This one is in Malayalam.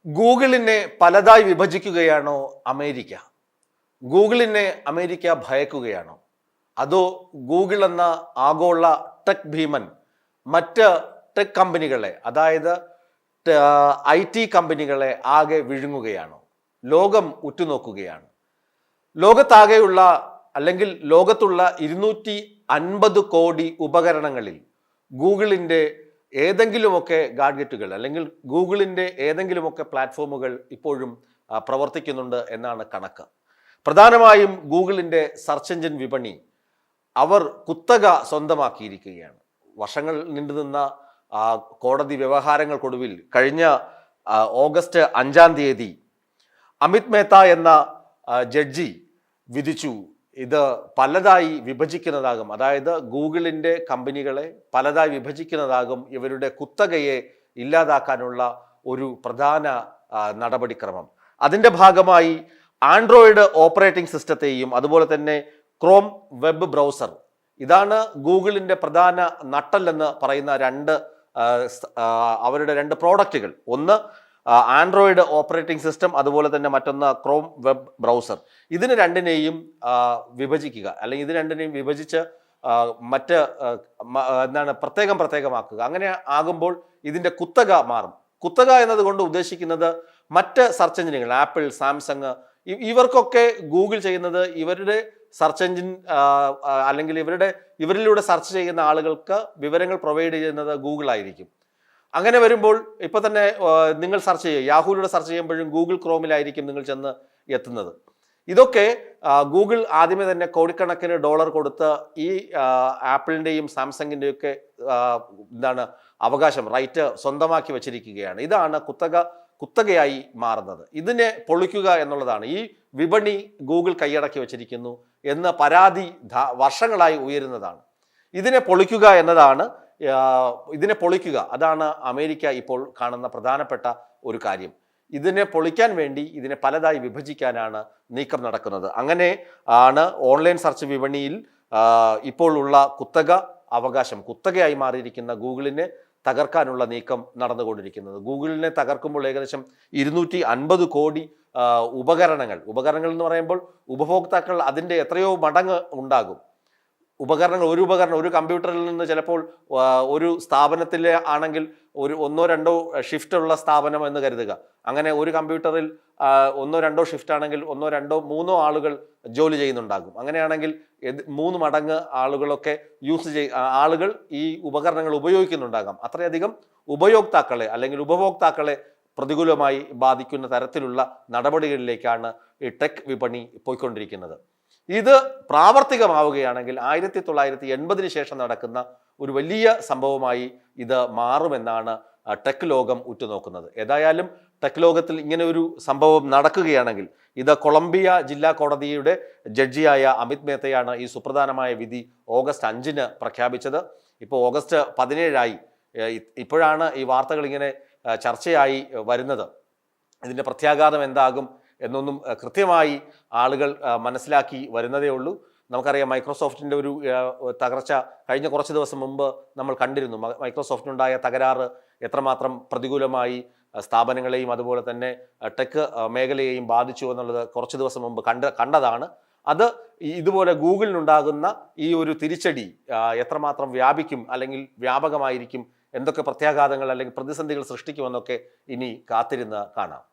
ഗൂഗിളിനെ പലതായി വിഭജിക്കുകയാണോ അമേരിക്ക? ഗൂഗിളിനെ അമേരിക്ക ഭയക്കുകയാണോ? അതോ ഗൂഗിൾ എന്ന ആഗോള ടെക് ഭീമൻ മറ്റ് ടെക് കമ്പനികളെ, അതായത് IT കമ്പനികളെ ആകെ വിഴുങ്ങുകയാണോ? ലോകം ഉറ്റുനോക്കുകയാണ്. ലോകത്താകെയുള്ള അല്ലെങ്കിൽ ലോകത്തുള്ള 250 കോടി ഉപകരണങ്ങളിൽ ഗൂഗിളിൻ്റെ ഏതെങ്കിലുമൊക്കെ ഗാഡ്ജറ്റുകൾ അല്ലെങ്കിൽ ഗൂഗിളിൻ്റെ ഏതെങ്കിലുമൊക്കെ പ്ലാറ്റ്ഫോമുകൾ ഇപ്പോഴും പ്രവർത്തിക്കുന്നുണ്ട് എന്നാണ് കണക്ക്. പ്രധാനമായും ഗൂഗിളിൻ്റെ സെർച്ച് എഞ്ചിൻ വിപണി അവർ കുത്തക സ്വന്തമാക്കിയിരിക്കുകയാണ്. വർഷങ്ങൾ നീണ്ടുനിന്ന കോടതി വ്യവഹാരങ്ങൾക്കൊടുവിൽ കഴിഞ്ഞ ഓഗസ്റ്റ് 5-ാം തീയതി അമിത് മേത്ത എന്ന ജഡ്ജി വിധിച്ചു, ഇത് പലതായി വിഭജിക്കുന്നതാകും, അതായത് ഗൂഗിളിൻ്റെ കമ്പനികളെ പലതായി വിഭജിക്കുന്നതാകും ഇവരുടെ കുത്തകയെ ഇല്ലാതാക്കാനുള്ള ഒരു പ്രധാന നടപടിക്രമം. അതിൻ്റെ ഭാഗമായി ആൻഡ്രോയിഡ് ഓപ്പറേറ്റിംഗ് സിസ്റ്റത്തെയും അതുപോലെ തന്നെ ക്രോം വെബ് ബ്രൗസർ, ഇതാണ് ഗൂഗിളിൻ്റെ പ്രധാന നട്ടെല്ലെന്ന് പറയുന്ന അവരുടെ രണ്ട് പ്രോഡക്റ്റുകൾ. ഒന്ന് ആൻഡ്രോയിഡ് ഓപ്പറേറ്റിംഗ് സിസ്റ്റം, അതുപോലെ തന്നെ മറ്റൊന്ന് ക്രോം വെബ് ബ്രൗസർ. ഇതിന് രണ്ടിനെയും വിഭജിക്കുക, അല്ലെങ്കിൽ ഇത് രണ്ടിനെയും വിഭജിച്ച് പ്രത്യേകമാക്കുക. അങ്ങനെ ആകുമ്പോൾ ഇതിൻ്റെ കുത്തക മാറും. കുത്തക എന്നതുകൊണ്ട് ഉദ്ദേശിക്കുന്നത് മറ്റ് സെർച്ച് എഞ്ചിനുകൾ, ആപ്പിൾ, സാംസങ്, ഇവർക്കൊക്കെ ഗൂഗിൾ ചെയ്യുന്നത് ഇവരുടെ സെർച്ച് എഞ്ചിൻ അല്ലെങ്കിൽ ഇവരിലൂടെ സെർച്ച് ചെയ്യുന്ന ആളുകൾക്ക് വിവരങ്ങൾ പ്രൊവൈഡ് ചെയ്യുന്നത് ഗൂഗിൾ ആയിരിക്കും. അങ്ങനെ വരുമ്പോൾ ഇപ്പൊ തന്നെ നിങ്ങൾ സെർച്ച് ചെയ്യുക, യാഹൂയിലൂടെ സെർച്ച് ചെയ്യുമ്പോഴും ഗൂഗിൾ ക്രോമിലായിരിക്കും നിങ്ങൾ ചെന്ന് എത്തുന്നത്. ഇതൊക്കെ ഗൂഗിൾ ആദ്യമേ തന്നെ കോടിക്കണക്കിന് ഡോളർ കൊടുത്ത് ഈ ആപ്പിളിൻ്റെയും സാംസങ്ങിൻ്റെയും ഒക്കെ അവകാശം, റൈറ്റ് സ്വന്തമാക്കി വച്ചിരിക്കുകയാണ്. ഇതാണ് കുത്തകയായി മാറുന്നത്. ഇതിനെ പൊളിക്കുക എന്നുള്ളതാണ്. ഈ വിപണി ഗൂഗിൾ കൈയടക്കി വച്ചിരിക്കുന്നു എന്ന പരാതി വർഷങ്ങളായി ഉയരുന്നതാണ്. ഇതിനെ പൊളിക്കുക അതാണ് അമേരിക്ക ഇപ്പോൾ കാണുന്ന പ്രധാനപ്പെട്ട ഒരു കാര്യം. ഇതിനെ പൊളിക്കാൻ വേണ്ടി ഇതിനെ പലതായി വിഭജിക്കാനാണ് നീക്കം നടക്കുന്നത്. അങ്ങനെ ആണ് ഓൺലൈൻ സെർച്ച് വിപണിയിൽ ഇപ്പോൾ ഉള്ള കുത്തകയായി മാറിയിരിക്കുന്ന ഗൂഗിളിനെ തകർക്കാനുള്ള നീക്കം നടന്നുകൊണ്ടിരിക്കുന്നത്. ഗൂഗിളിനെ തകർക്കുമ്പോൾ ഏകദേശം 250 കോടി ഉപകരണങ്ങൾ എന്ന് പറയുമ്പോൾ ഉപഭോക്താക്കൾ അതിൻ്റെ എത്രയോ മടങ്ങ് ഉണ്ടാകും. ഒരു കമ്പ്യൂട്ടറിൽ നിന്ന് ചിലപ്പോൾ ഒരു സ്ഥാപനത്തിലെ ആണെങ്കിൽ ഒന്നോ രണ്ടോ ഷിഫ്റ്റ് ഉള്ള സ്ഥാപനം എന്ന് കരുതുക. അങ്ങനെ ഒരു കമ്പ്യൂട്ടറിൽ 1-2 ഷിഫ്റ്റ് ആണെങ്കിൽ 1-2-3 ആളുകൾ ജോലി ചെയ്യുന്നുണ്ടാകും. അങ്ങനെയാണെങ്കിൽ 3 മടങ്ങ് ആളുകൾ ഈ ഉപകരണങ്ങൾ ഉപയോഗിക്കുന്നുണ്ടാകാം. അത്രയധികം ഉപഭോക്താക്കളെ പ്രതികൂലമായി ബാധിക്കുന്ന തരത്തിലുള്ള നടപടികളിലേക്കാണ് ഈ ടെക് വിപണി പോയിക്കൊണ്ടിരിക്കുന്നത്. ഇത് പ്രാവർത്തികമാവുകയാണെങ്കിൽ 1980 ശേഷം നടക്കുന്ന ഒരു വലിയ സംഭവമായി ഇത് മാറുമെന്നാണ് ടെക് ലോകം ഉറ്റുനോക്കുന്നത്. ഏതായാലും ടെക് ലോകത്തിൽ ഇങ്ങനെ ഒരു സംഭവം നടക്കുകയാണെങ്കിൽ ഇത് കൊളംബിയ ജില്ലാ കോടതിയുടെ ജഡ്ജിയായ അമിത് മേത്തയാണ് ഈ സുപ്രധാനമായ വിധി ഓഗസ്റ്റ് 5-ന് പ്രഖ്യാപിച്ചത്. ഇപ്പോൾ ഓഗസ്റ്റ് 17-ആയി. ഇപ്പോഴാണ് ഈ വാർത്തകൾ ഇങ്ങനെ ചർച്ചയായി വരുന്നത്. ഇതിൻ്റെ പ്രത്യാഘാതം എന്താകും എന്നൊന്നും കൃത്യമായി ആളുകൾ മനസ്സിലാക്കി വരുന്നതേ ഉള്ളൂ. നമുക്കറിയാം, മൈക്രോസോഫ്റ്റിൻ്റെ ഒരു തകർച്ച കഴിഞ്ഞ കുറച്ച് ദിവസം മുമ്പ് നമ്മൾ കണ്ടിരുന്നു. മൈക്രോസോഫ്റ്റിനുണ്ടായ തകരാറ് എത്രമാത്രം പ്രതികൂലമായി സ്ഥാപനങ്ങളെയും അതുപോലെ തന്നെ ടെക് മേഖലയെയും ബാധിച്ചു എന്നുള്ളത് കുറച്ച് ദിവസം മുമ്പ് കണ്ടതാണ്. അത് ഇതുപോലെ ഗൂഗിളിനുണ്ടാകുന്ന ഈ ഒരു തിരിച്ചടി എത്രമാത്രം വ്യാപിക്കും അല്ലെങ്കിൽ വ്യാപകമായിരിക്കും, എന്തൊക്കെ പ്രത്യാഘാതങ്ങൾ അല്ലെങ്കിൽ പ്രതിസന്ധികൾ സൃഷ്ടിക്കുമെന്നൊക്കെ ഇനി കാത്തിരുന്ന് കാണാം.